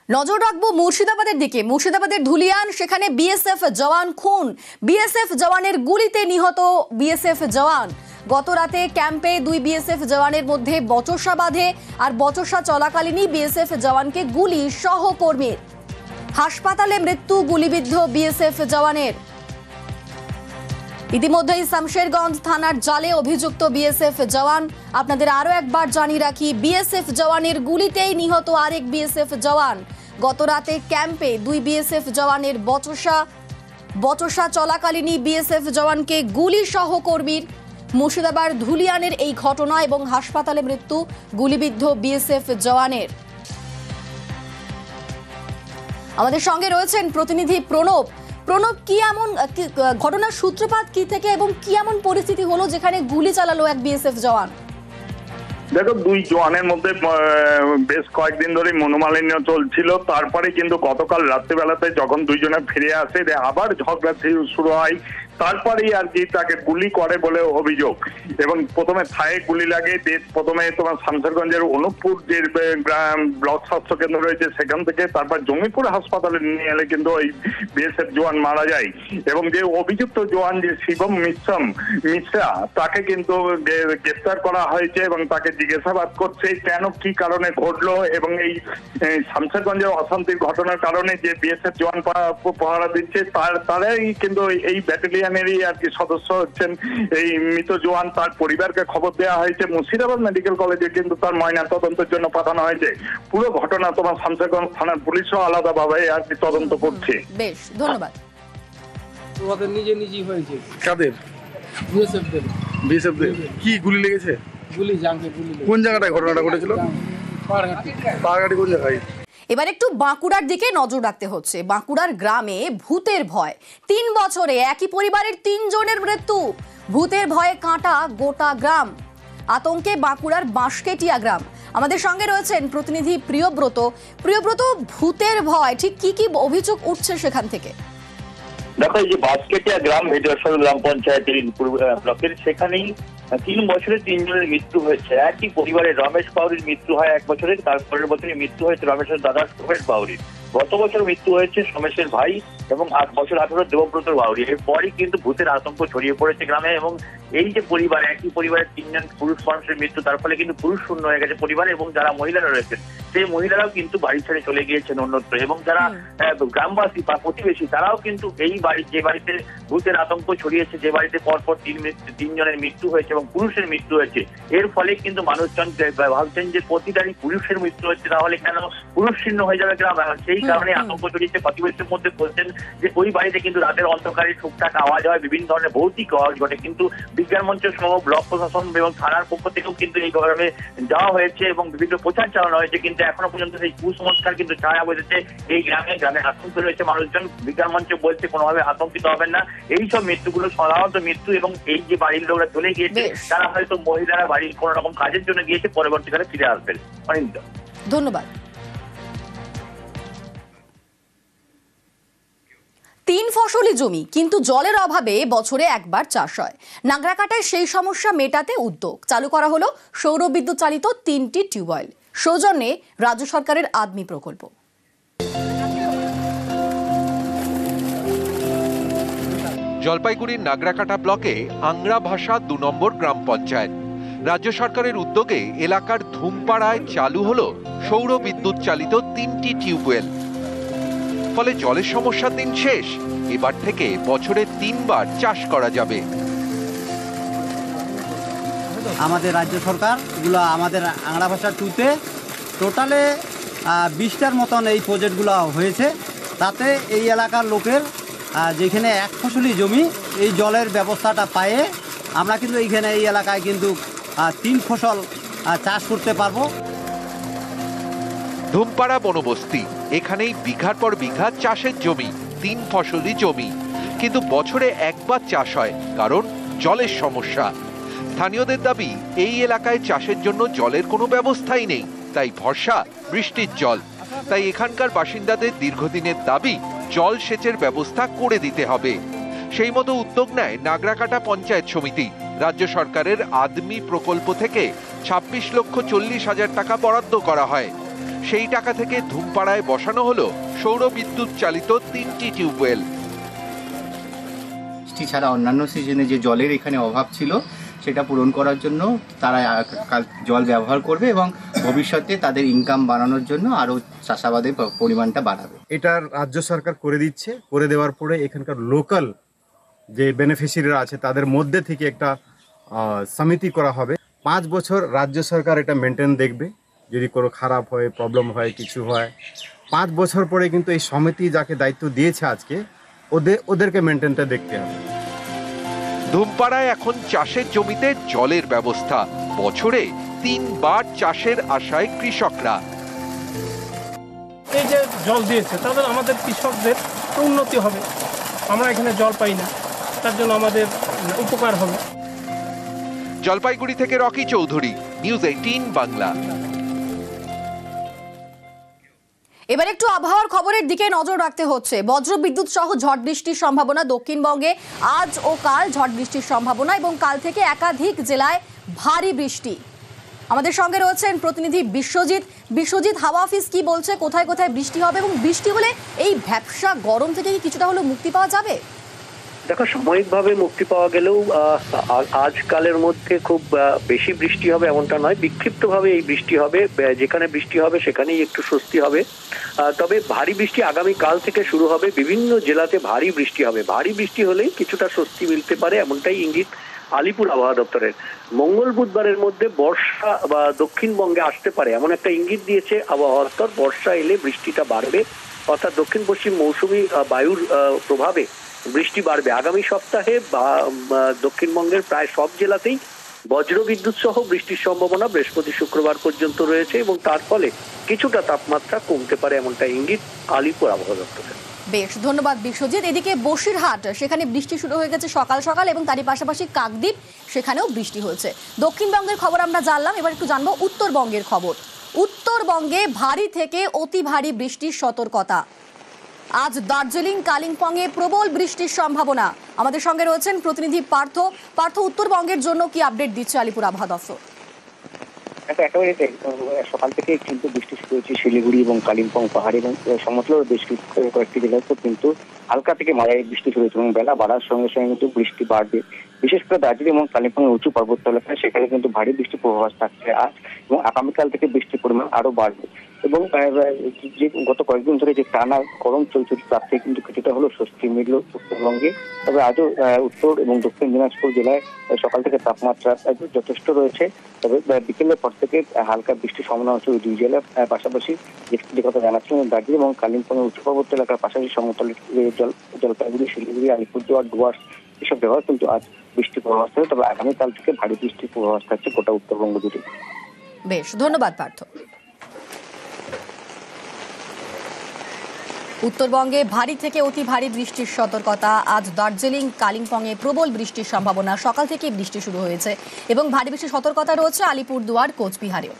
নজর রাখবো মুর্শিদাবাদের দিকে। মুর্শিদাবাদের ধুলিয়ান, সেখানে বিএসএফ জওয়ান খুন। বিএসএফ জওয়ানের গুলিতে নিহত বিএসএফ জওয়ান। গত রাতে ক্যাম্পে দুই বিএসএফ জওয়ানের মধ্যে বচসা বাঁধে, আর বচসা চলাকালীনই বিএসএফ জওয়ানকে গুলি সহকর্মীর। হাসপাতালে মৃত্যু গুলিবিদ্ধ বিএসএফ জওয়ানের। ইতিমধ্যেই শামশেরগঞ্জ থানার জালে অভিযুক্ত বিএসএফ জওয়ান। আপনাদের আরো একবার জানিয়ে রাখি, বিএসএফ জওয়ানের গুলিতেই নিহত আরেক বিএসএফ জওয়ান। গত রাতে ক্যাম্পে দুই বিএসএফ জওয়ানের বচসা চলাকালীনই বিএসএফ জওয়ানকে গুলি সহকর্মীর। মুর্শিদাবাদ ধুলিয়ানের এই ঘটনা এবং হাসপাতালে মৃত্যু গুলিবিদ্ধ বিএসএফ জওয়ানের। আমাদের সঙ্গে রয়েছেন প্রতিনিধি প্রণব। প্রণব, কি এমন ঘটনার সূত্রপাত কি থেকে এবং কি এমন পরিস্থিতি হলো যেখানে গুলি চালালো এক বিএসএফ জওয়ান? দেখো, দুই জওয়ানের মধ্যে বেশ কয়েকদিন ধরে মনোমালিন্য চলছিল। তারপরে কিন্তু গতকাল রাত্রিবেলাতে যখন দুইজনে ফিরে আসে, আবার ঝগড়া শুরু হয়। তারপরেই আর কি তাকে গুলি করে বলে অভিযোগ। এবং প্রথমে থায়ে গুলি লাগে। প্রথমে তোমার শামশেরগঞ্জের অনুপপুর যে ব্লক স্বাস্থ্য কেন্দ্র রয়েছে সেখান থেকে, তারপর জঙ্গিপুর হাসপাতালে নিয়ে এলে কিন্তু ওই বিএসএফ জওয়ান মারা যায়। এবং যে অভিযুক্ত জওয়ান যে শিবম মিশ্রা, তাকে কিন্তু গ্রেফতার করা হয়েছে এবং তাকে জিজ্ঞাসাবাদ করছে কেন কি কারণে ঘটলো। এবং এই শামশেরগঞ্জের অশান্তির ঘটনার কারণে যে বিএসএফ জওয়ান পাহারা দিচ্ছে তারাই কিন্তু এই ব্যাটালিয়নেরই আর কি সদস্য হচ্ছেন এই মৃত জওয়ান। তার পরিবারকে খবর দেওয়া হয়েছে। মুর্শিদাবাদ মেডিকেল কলেজে কিন্তু তার ময়না তদন্তের জন্য পাঠানো হয়েছে। পুরো ঘটনা তোমার শামশেরগঞ্জ থানার পুলিশও আলাদাভাবে আর কি তদন্ত করছে। বেশ, ধন্যবাদ। ওদের নিজেই হয়েছে। কাদের? বিএসএফ দের। কি গুলি লেগেছে? গুলি জাঙ্গে গুলি। কোন জায়গাটায় ঘটনাটা ঘটেছিল? পাহাড়ঘাটি কোন জায়গায়? এবার একটু বাঁকুড়ার দিকে নজর রাখতে হচ্ছে। বাঁকুড়ার গ্রামে ভূতের ভয়। 3 বছরে একই পরিবারের 3 জনের মৃত্যু। ভূতের ভয়ে কাঁটা গোটা গ্রাম। আতঙ্কে বাঁকুড়ার বাঁশকেটিয়া গ্রাম। আমাদের সঙ্গে রয়েছেন প্রতিনিধি প্রিয়ব্রত। প্রিয়ব্রত, ভূতের ভয় ঠিক কি কি অভিযোগ উঠছে সেখান থেকে? দেখো, এই যে বাঁশকেটিয়া গ্রাম ভেটিয়ারসর গ্রাম পঞ্চায়েতের ব্লকের, সেখানেই 3 বছরে 3 জনের মৃত্যু হয়েছে। একই পরিবারের রমেশ বাউরির মৃত্যু হয় 1 বছরের, তারপরের বছরই মৃত্যু হয়েছে রমেশের দাদা সোমেশ বাউরির। গত বছর মৃত্যু হয়েছে সোমেশের ভাই এবং 8 বছর 18 দেবব্রত বাউরি। এরপরই কিন্তু ভূতের আতঙ্ক ছড়িয়ে পড়েছে গ্রামে। এবং এই যে পরিবার, একই পরিবারের 3 জন পুরুষ মানুষের মৃত্যু, তার ফলে কিন্তু পুরুষ শূন্য হয়ে গেছে পরিবার। এবং যারা মহিলারা রয়েছেন সেই মহিলারাও কিন্তু বাড়ি ছেড়ে চলে গিয়েছেন অন্যত্র। এবং যারা গ্রামবাসী বা প্রতিবেশী, তারাও কিন্তু এই বাড়ি, যে বাড়িতে ভূতের আতঙ্ক ছড়িয়েছে, যে বাড়িতে পরপর 3 জনের মৃত্যু হয়েছে এবং পুরুষের মৃত্যু হয়েছে, এর ফলে কিন্তু মানুষজন ভাবছেন যে প্রতিটারই পুরুষের মৃত্যু হচ্ছে, তাহলে কেন পুরুষ শূন্য হয়ে যাবে গ্রাম? সেই কারণে আতঙ্ক ছড়িয়েছে। প্রতিবেশীর মধ্যে বলছেন যে ওই বাড়িতে কিন্তু রাতের অন্ধকারে টুকটাক আওয়াজ হয়, বিভিন্ন ধরনের ভৌতিক আওয়াজ ঘটে। কিন্তু বিজ্ঞান মঞ্চ সহ ব্লক প্রশাসন এবং থানার পক্ষ থেকেও কিন্তু এই গ্রামে যাওয়া হয়েছে এবং বিভিন্ন প্রচার চালানো হয়েছে, কিন্তু এখনো পর্যন্ত সেই কুসংস্কার কিন্তু ছায়া বসেছে এই গ্রামে আতঙ্ক রয়েছে মানুষজন। বিজ্ঞান মঞ্চ বলছে কোনোভাবে আতঙ্কিত হবেন না। এইসব মৃত্যুগুলো সাধারণত মৃত্যু, এবং এই যে বাড়ির লোকরা চলে গিয়েছে তারা হয়তো মহিলারা বাড়ির কোনো রকম কাজের জন্য গিয়েছে, পরবর্তীকালে ফিরে আসবেন। ধন্যবাদ। 3 ফসলি জমি, কিন্তু জলের অভাবে বছরে একবার চাষ হয়। নাগরাকাটায় সেই সমস্যা মেটাতে উদ্যোগ চালু করা হলো সৌরবিদ্যুৎ চালিত 3টি টিউবওয়েল। সৌজন্যে রাজ্য সরকারের আদমি প্রকল্প। জলপাইগুড়ির নাগরাকাটা ব্লকে আংরা ভাষা 2 নম্বর গ্রাম পঞ্চায়েত। রাজ্য সরকারের উদ্যোগে এলাকার ধুমপাড়ায় চালু হলো সৌর বিদ্যুৎ চালিত 3টি টিউবওয়েল। ফলে জলের সমস্যার দিন শেষ। এবার থেকে বছরে 3 বার চাষ করা যাবে। আমাদের রাজ্য সরকার এগুলো আমাদের আংরা ভাষা 2তে টোটালে 20টার মতন এই প্রজেক্টগুলো হয়েছে। তাতে এই এলাকার লোকের যেখানে 1 ফসলি জমি, এই জলের ব্যবস্থাটা পায়ে আমরা কিন্তু এইখানে এই এলাকায় কিন্তু 3 ফসল চাষ করতে পারবো। ধুমপাড়া বনবস্তি, এখানেই বিঘার পর বিঘা চাষের জমি, 3 ফসলি জমি, কিন্তু বছরে একবার চাষ হয় কারণ জলের সমস্যা। স্থানীয়দের দাবি, এই এলাকায় চাষের জন্য জলের কোনো ব্যবস্থাই নেই, তাই ভরসা বৃষ্টির জল। তাই এখানকার বাসিন্দাদের দীর্ঘদিনের দাবি জল সেচের ব্যবস্থা করে দিতে হবে। সেই মতো উদ্যোগ নেয় নাগরাকাটা পঞ্চায়েত সমিতি। রাজ্য সরকারের আদমি প্রকল্প থেকে 26,40,000 টাকা বরাদ্দ করা হয়। সেই টাকা থেকে ধুমপাড়ায় বসানো হলো সৌর বিদ্যুৎ চালিত 3টি টিউবওয়েল। বৃষ্টি ছাড়া অন্যান্য সিজনে যে জলের এখানে অভাব ছিল সেটা পূরণ করার জন্য তারা জল ব্যবহার করবে এবং ভবিষ্যতে তাদের ইনকাম বাড়ানোর জন্য আরও চাষাবাদের পরিমাণটা বাড়াবে। এটা রাজ্য সরকার করে দিচ্ছে, করে দেওয়ার পরে এখানকার লোকাল যে বেনিফিশিয়ারিরা আছে তাদের মধ্যে থেকে একটা সমিতি করা হবে। 5 বছর রাজ্য সরকার এটা মেনটেন দেখবে, যদি কোনো খারাপ হয়, প্রবলেম হয়, কিছু হয় 5 বছর পরে কিন্তু এই সমিতি যাকে দায়িত্ব দিয়েছে আজকে ওদেরকে মেনটেনটা দেখতে হবে। ধুমপাড়ায় এখন চাষের জমিতে জলের ব্যবস্থা, বছরে 3 বার চাষের আশায় কৃষকরা। এই যে জল দিয়েছে তাদের আমাদের কৃষকদের উন্নতি হবে, আমরা এখানে জল পাই না, তার জন্য আমাদের উপকার হবে। জলপাইগুড়ি থেকে রকি চৌধুরী, নিউজ 18 বাংলা। এবার একটু আবহাওয়ার খবরের দিকে নজর রাখতে হচ্ছে। বজ্রবিদ্যুৎ সহ ঝড় বৃষ্টির সম্ভাবনা দক্ষিণবঙ্গে আজ ও কাল ঝড় বৃষ্টির সম্ভাবনা এবং কাল থেকে একাধিক জেলায় ভারী বৃষ্টি। আমাদের সঙ্গে রয়েছেন প্রতিনিধি বিশ্বজিৎ। হাওয়া অফিস কি বলছে, কোথায় কোথায় বৃষ্টি হবে এবং বৃষ্টি হলে এই ভ্যাপসা গরম থেকে কি কিছুটা হলেও মুক্তি পাওয়া যাবে? দেখো, সাময়িকভাবে মুক্তি পাওয়া গেলেও আজকালের মধ্যে খুব বেশি বৃষ্টি হবে এমনটা নয়, বিক্ষিপ্তভাবে এই বৃষ্টি হবে। যেখানে বৃষ্টি হবে সেখানেই একটু স্বস্তি হবে। তবে ভারী বৃষ্টি আগামী কাল থেকে শুরু হবে, বিভিন্ন জেলাতে ভারী বৃষ্টি হবে। ভারী বৃষ্টি হলেই কিছুটা স্বস্তি মিলতে পারে, এমনটাই ইঙ্গিত আলিপুর আবহাওয়া দপ্তরের। মঙ্গল বুধবারের মধ্যে বর্ষা বা দক্ষিণবঙ্গে আসতে পারে এমন একটা ইঙ্গিত দিয়েছে আবহাওয়া দপ্তর। বর্ষা এলে বৃষ্টিটা বাড়বে, অর্থাৎ দক্ষিণ পশ্চিম মৌসুমী বায়ুর প্রভাবে বৃষ্টি বাড়বে। আগামী সপ্তাহে দক্ষিণবঙ্গের প্রায় সব জেলাতেই বজ্রবিদ্যুৎ সহ বৃষ্টির সম্ভাবনা বৃহস্পতি শুক্রবার পর্যন্ত রয়েছে এবং তার ফলে কিছুটা তাপমাত্রা কমতে পারে এমনটা ইঙ্গিত আলিপুর আবহাওয়া দপ্তরের। বেশ, ধন্যবাদ বিশ্বজিৎ। এদিকে বসিরহাট, সেখানে বৃষ্টি শুরু হয়ে গেছে সকাল সকাল এবং তারই পাশাপাশি কাকদ্বীপ, সেখানেও বৃষ্টি হয়েছে। দক্ষিণবঙ্গের খবর আমরা জানলাম, এবার একটু জানবো উত্তরবঙ্গের খবর। উত্তরবঙ্গে ভারী থেকে অতি ভারী বৃষ্টির সতর্কতা। আজ দার্জিলিং, কালিম্পংয়ে প্রবল বৃষ্টির সম্ভাবনা। আমাদের সঙ্গে রয়েছেন প্রতিনিধি পার্থ। উত্তরবঙ্গের জন্য কি আপডেট দিচ্ছে আলিপুর আবহাওয়া দফতর? একেবারে সকাল থেকে কিন্তু বৃষ্টি শুরু হয়েছে শিলিগুড়ি এবং কালিম্পং পাহাড় এবং সমতল বেশ কয়েকটি জেলায় কিন্তু হালকা থেকে মাঝারি বৃষ্টি শুরু হয়েছে এবং বেলা বাড়ার সঙ্গে সঙ্গে কিন্তু বৃষ্টি বাড়বে। বিশেষ করে দার্জিলিং এবং কালিম্পং উঁচু পার্বত্য এলাকায় সেখানে কিন্তু ভারী বৃষ্টির পূর্বাভাস থাকছে আজ এবং আগামীকাল থেকে বৃষ্টির পরিমাণ আরো বাড়বে। এবং যে গত কয়েকদিন ধরে যে টানা গরম চলছে তার থেকে কিন্তু কিছুটা হলো স্বস্তি মিলল উত্তরবঙ্গে। তবে আজও উত্তর এবং দক্ষিণ দিনাজপুর জেলায় সকাল থেকে তাপমাত্রা যথেষ্ট রয়েছে। তবে বিকেলের পর থেকে হালকা বৃষ্টির সম্ভাবনা হচ্ছে ওই দুই জেলার পাশাপাশি যে কথা জানাচ্ছেন দার্জিলিং এবং কালিম্পং উচ্চ পার্বত্য এলাকার পাশাপাশি সমতল জলপাইগুড়ি, শিলিগুড়ি, আলিপুরদুয়ার, ডুয়ার্স এসব জায়গায় কিন্তু আজ বৃষ্টির পূর্বাভাস থাকছে। তবে আগামীকাল থেকে ভারী বৃষ্টির পূর্বাভাস থাকছে গোটা উত্তরবঙ্গ জুড়ে। বেশ, ধন্যবাদ পার্থ। উত্তরবঙ্গে ভারী থেকে অতি ভারী বৃষ্টির সতর্কতা। আজ দার্জিলিং, কালিম্পংয়ে প্রবল বৃষ্টির সম্ভাবনা। সকাল থেকে বৃষ্টি শুরু হয়েছে এবং ভারী বৃষ্টির সতর্কতা রয়েছে আলিপুরদুয়ার, কোচবিহারেও।